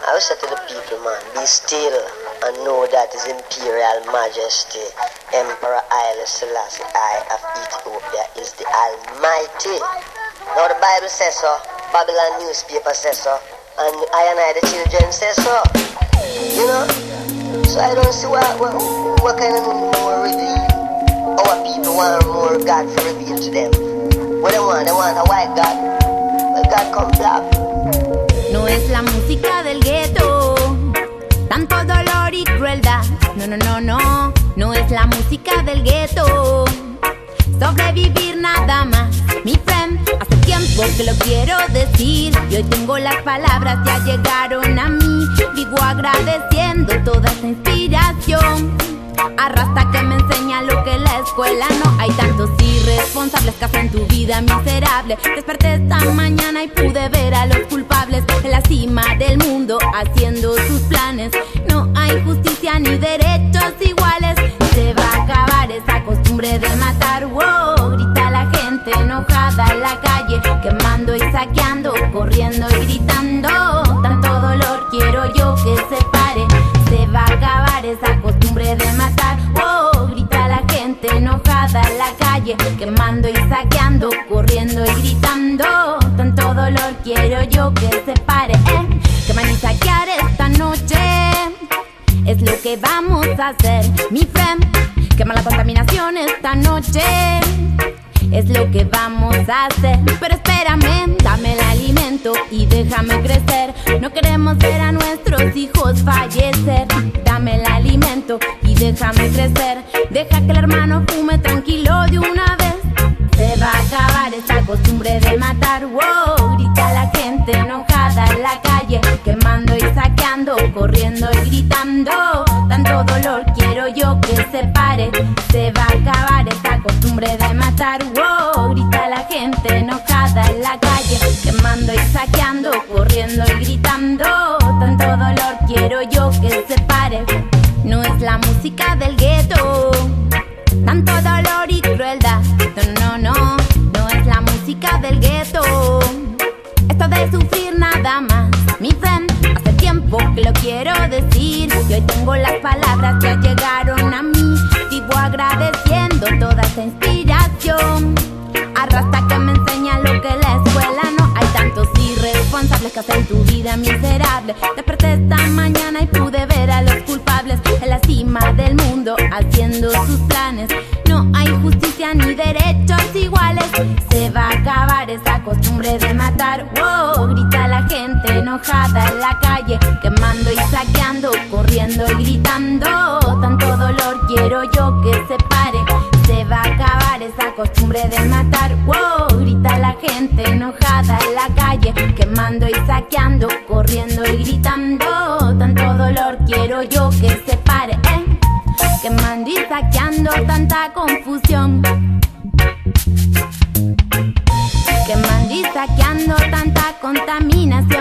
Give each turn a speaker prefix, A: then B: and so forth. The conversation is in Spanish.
A: I will say to the people, man, be still and know that His Imperial Majesty, Emperor Haile Selassie I of Ethiopia is the Almighty. Now the Bible says so, Babylon newspaper says so, and I, the children, say so. You know? So I don't see what kind of more reveal. Our people want more God to reveal to them. What they want a white God. Well, God come black.
B: No es la música del gueto, tanto dolor y crueldad. No, no, no, no, no es la música del gueto. Sobrevivir nada más, mi friend. Hace tiempo que lo quiero decir y hoy tengo las palabras, ya llegaron a mí. Digo agradeciendo toda esta inspiración. Arrastra que me enseña lo que la escuela no. Hay tantos irresponsables que hacen tu vida miserable. Desperté esta mañana y pude ver a los culpables en la cima del mundo haciendo sus planes. No hay justicia ni derechos iguales. Se va a acabar esa costumbre de matar. Wow, grita la gente enojada en la calle, quemando y saqueando, corriendo y gritando. Tanto dolor quiero yo que se pare. Se va a acabar esa costumbre de matar. Oh, grita la gente enojada en la calle, quemando y saqueando, corriendo y gritando. Tanto dolor quiero yo que se pare. Quemar y saquear esta noche es lo que vamos a hacer, mi friend. Quemar la contaminación esta noche es lo que vamos a hacer. Pero espérame, dame el alimento y déjame crecer. No queremos ver a nuestros hijos fallecer. Dame el alimento y déjame crecer. Deja que el hermano fume tranquilo de una vez. Se va a acabar esa costumbre de matar. Wow, grita la gente enojada en la calle, quemando y saqueando, corriendo y gritando. Tanto dolor quiero yo que se pare. Se va a acabar esa costumbre de matar. Wow, grita la gente enojada en la calle, quemando y saqueando, corriendo y gritando. Tanto dolor quiero yo que se pare. No es la música del gueto, tanto dolor y crueldad. No, no, no, no es la música del gueto. Esto de sufrir nada más, mi friend. Hace tiempo que lo quiero decir y hoy tengo las palabras que llegaron a mí. Vivo agradeciendo toda esta inspiración. Arrastra que me enseña lo que la escuela no. Hay tantos irresponsables que hacen tu vida miserable. Desperté esta mañana y pude ver a los culpables en la cima del mundo haciendo sus planes. No hay justicia ni derechos iguales. Se va a acabar esa costumbre de matar. Wow, grita la gente enojada en la calle, quemando y saqueando, corriendo y gritando. Tanto dolor quiero yo que se pare. Se va a acabar esa costumbre de matar. Wow, grita la gente enojada en la calle, quemando y saqueando, corriendo y gritando. Tanto dolor quiero yo que se pare. Quemando y saqueando, tanta confusión. Quemando y saqueando, tanta contaminación.